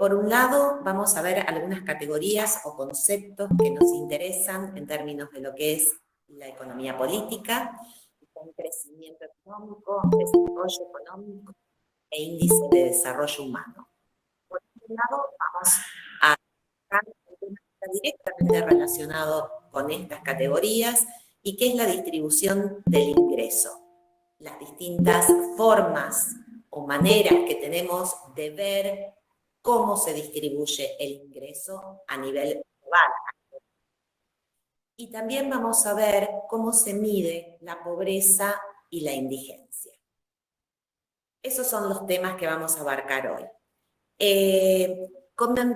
Por un lado, vamos a ver algunas categorías o conceptos que nos interesan en términos de lo que es la economía política, con crecimiento económico, desarrollo económico e índice de desarrollo humano. Por otro lado, vamos a tratar un tema que está directamente relacionado con estas categorías y que es la distribución del ingreso. Las distintas formas o maneras que tenemos de ver cómo se distribuye el ingreso a nivel global. Y también vamos a ver cómo se mide la pobreza y la indigencia. Esos son los temas que vamos a abarcar hoy.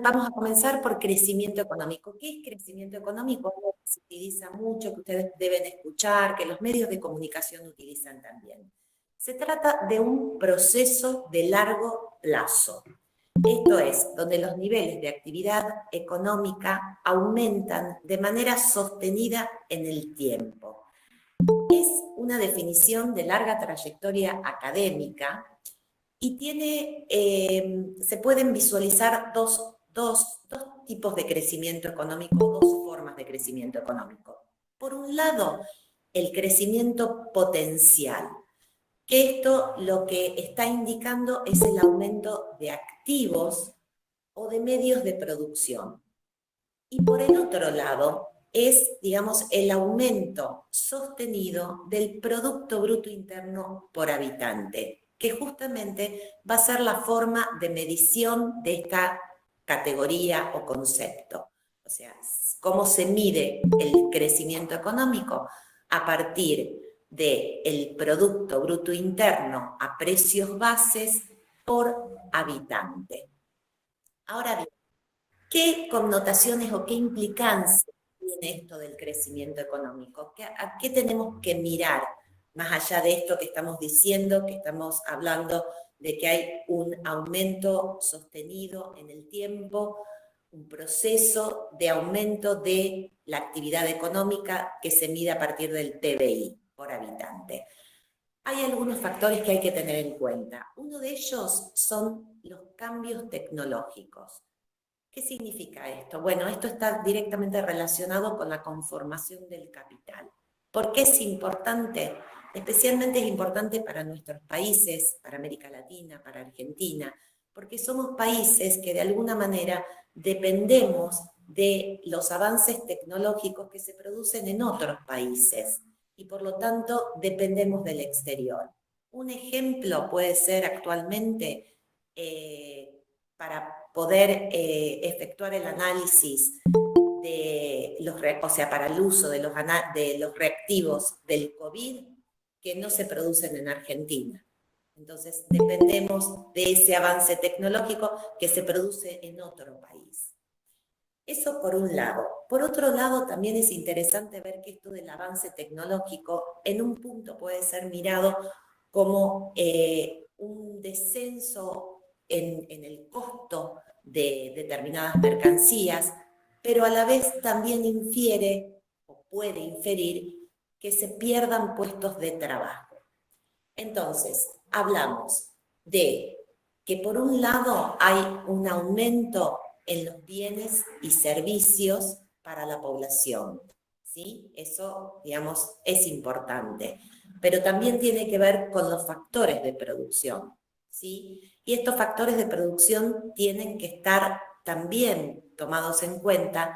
Vamos a comenzar por crecimiento económico. ¿Qué es crecimiento económico? Algo que se utiliza mucho, que ustedes deben escuchar, que los medios de comunicación utilizan también. Se trata de un proceso de largo plazo. Esto es, donde los niveles de actividad económica aumentan de manera sostenida en el tiempo. Es una definición de larga trayectoria académica y se pueden visualizar dos tipos de crecimiento económico, dos formas de crecimiento económico. Por un lado, el crecimiento potencial, que esto lo que está indicando es el aumento de activos o de medios de producción. Y por el otro lado, es, digamos, el aumento sostenido del Producto Bruto Interno por habitante, que justamente va a ser la forma de medición de esta categoría o concepto. O sea, ¿cómo se mide el crecimiento económico? A partir del Producto Bruto Interno a precios bases por habitante. Ahora bien, ¿qué connotaciones o qué implicancias tiene esto del crecimiento económico? ¿A qué tenemos que mirar? Más allá de esto que estamos diciendo, que estamos hablando de que hay un aumento sostenido en el tiempo, un proceso de aumento de la actividad económica que se mide a partir del PBI por habitante. Hay algunos factores que hay que tener en cuenta. Uno de ellos son los cambios tecnológicos. ¿Qué significa esto? Bueno, esto está directamente relacionado con la conformación del capital. ¿Por qué es importante? Especialmente es importante para nuestros países, para América Latina, para Argentina, porque somos países que de alguna manera dependemos de los avances tecnológicos que se producen en otros países y por lo tanto dependemos del exterior. Un ejemplo puede ser actualmente para poder efectuar el análisis de para el uso de los reactivos del COVID que no se producen en Argentina. Entonces, dependemos de ese avance tecnológico que se produce en otro país. Eso por un lado. Por otro lado, también es interesante ver que esto del avance tecnológico en un punto puede ser mirado como un descenso en el costo de determinadas mercancías, pero a la vez también infiere o puede inferir que se pierdan puestos de trabajo. Entonces, hablamos de que por un lado hay un aumento en los bienes y servicios para la población, ¿sí? Eso, digamos, es importante. Pero también tiene que ver con los factores de producción, ¿sí? Y estos factores de producción tienen que estar también tomados en cuenta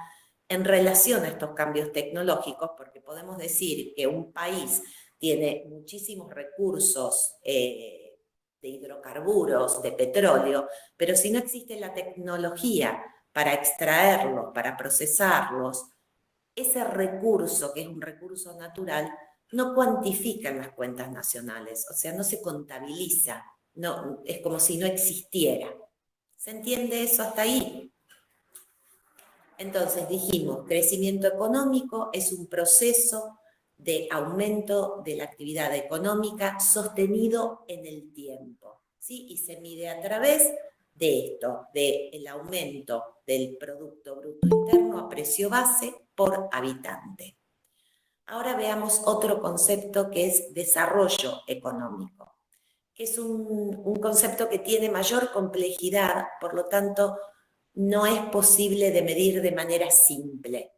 en relación a estos cambios tecnológicos, porque podemos decir que un país tiene muchísimos recursos de hidrocarburos, de petróleo, pero si no existe la tecnología para extraerlos, para procesarlos, ese recurso, que es un recurso natural, no cuantifica en las cuentas nacionales, o sea, no se contabiliza, no, es como si no existiera. ¿Se entiende eso hasta ahí? Entonces dijimos, crecimiento económico es un proceso de aumento de la actividad económica sostenido en el tiempo, ¿sí? Y se mide a través de esto, del aumento del Producto Bruto Interno a precio base por habitante. Ahora veamos otro concepto que es desarrollo económico, que es un concepto que tiene mayor complejidad, por lo tanto, no es posible de medir de manera simple.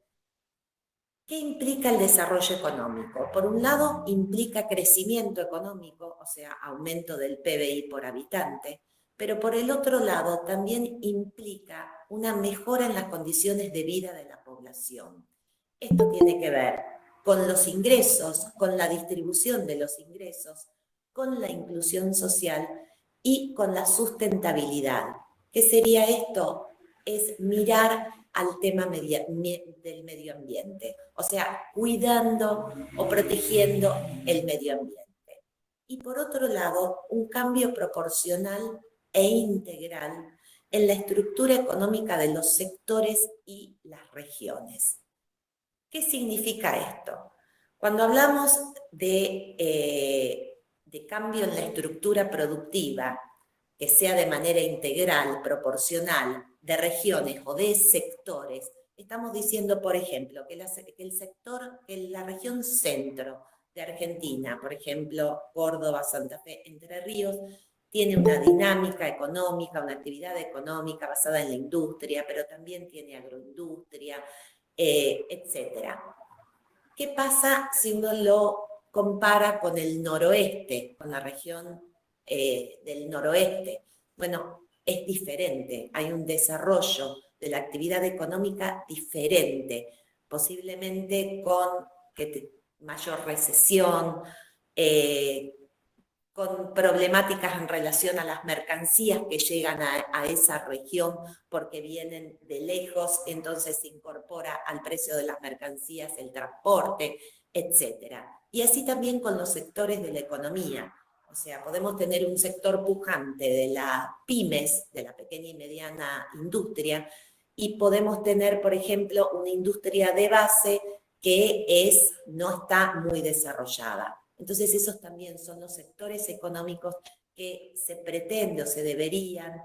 ¿Qué implica el desarrollo económico? Por un lado, implica crecimiento económico, o sea, aumento del PBI por habitante, pero por el otro lado también implica una mejora en las condiciones de vida de la población. Esto tiene que ver con los ingresos, con la distribución de los ingresos, con la inclusión social y con la sustentabilidad. ¿Qué sería esto? Es mirar al tema del medio ambiente, o sea, cuidando o protegiendo el medio ambiente. Y por otro lado, un cambio proporcional e integral en la estructura económica de los sectores y las regiones. ¿Qué significa esto? Cuando hablamos de cambio en la estructura productiva, que sea de manera integral, proporcional, de regiones o de sectores, estamos diciendo, por ejemplo, que la región centro de Argentina, por ejemplo, Córdoba, Santa Fe, Entre Ríos, tiene una dinámica económica, una actividad económica basada en la industria, pero también tiene agroindustria, etcétera. ¿Qué pasa si uno lo compara con el noroeste, con la región del noroeste? Bueno, es diferente, hay un desarrollo de la actividad económica diferente, posiblemente con mayor recesión, con problemáticas en relación a las mercancías que llegan a esa región porque vienen de lejos, entonces se incorpora al precio de las mercancías el transporte, etc. Y así también con los sectores de la economía. O sea, podemos tener un sector pujante de las pymes, de la pequeña y mediana industria, y podemos tener, por ejemplo, una industria de base que no está muy desarrollada. Entonces esos también son los sectores económicos que se pretende o se deberían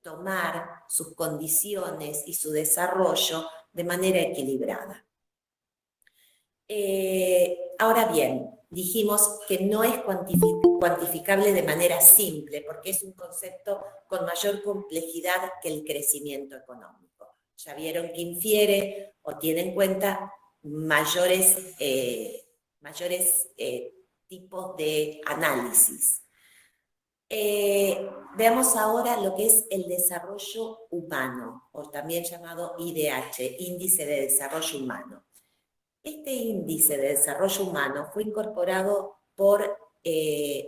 tomar sus condiciones y su desarrollo de manera equilibrada. Ahora bien, dijimos que no es cuantificable de manera simple porque es un concepto con mayor complejidad que el crecimiento económico. Ya vieron que infiere o tiene en cuenta mayores tipos de análisis. Veamos ahora lo que es el desarrollo humano, o también llamado IDH, Índice de Desarrollo Humano. Este índice de desarrollo humano fue incorporado por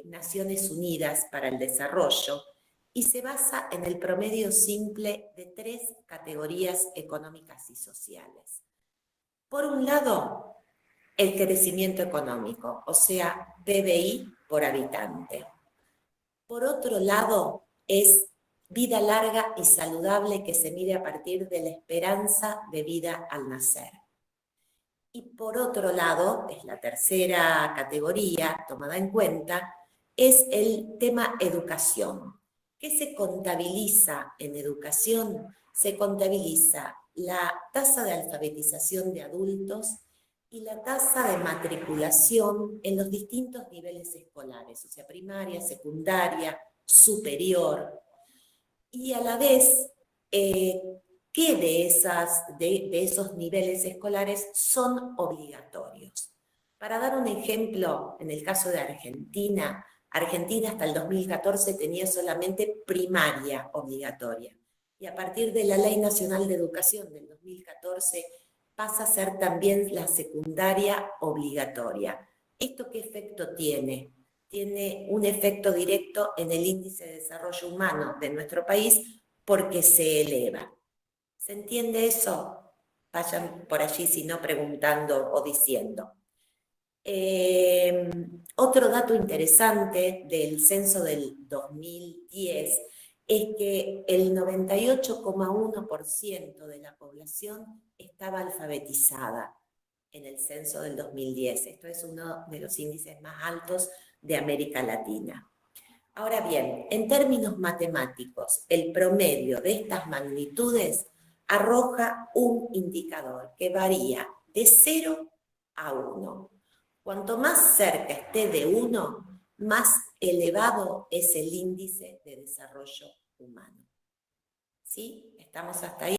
Naciones Unidas para el Desarrollo y se basa en el promedio simple de 3 categorías económicas y sociales. Por un lado, el crecimiento económico, o sea, PBI por habitante. Por otro lado, es vida larga y saludable que se mide a partir de la esperanza de vida al nacer. Y por otro lado, es la tercera categoría tomada en cuenta, es el tema educación. ¿Qué se contabiliza en educación? Se contabiliza la tasa de alfabetización de adultos y la tasa de matriculación en los distintos niveles escolares, o sea, primaria, secundaria, superior. Y a la vez, ¿qué de esos niveles escolares son obligatorios? Para dar un ejemplo, en el caso de Argentina, Argentina hasta el 2014 tenía solamente primaria obligatoria. Y a partir de la Ley Nacional de Educación del 2014 pasa a ser también la secundaria obligatoria. ¿Esto qué efecto tiene? Tiene un efecto directo en el índice de desarrollo humano de nuestro país porque se eleva. ¿Se entiende eso? Vayan por allí, si no, preguntando o diciendo. Otro dato interesante del censo del 2010 es que el 98,1% de la población estaba alfabetizada en el censo del 2010. Esto es uno de los índices más altos de América Latina. Ahora bien, en términos matemáticos, el promedio de estas magnitudes arroja un indicador que varía de 0 a 1. Cuanto más cerca esté de 1, más elevado es el índice de desarrollo humano. ¿Sí? ¿Estamos hasta ahí?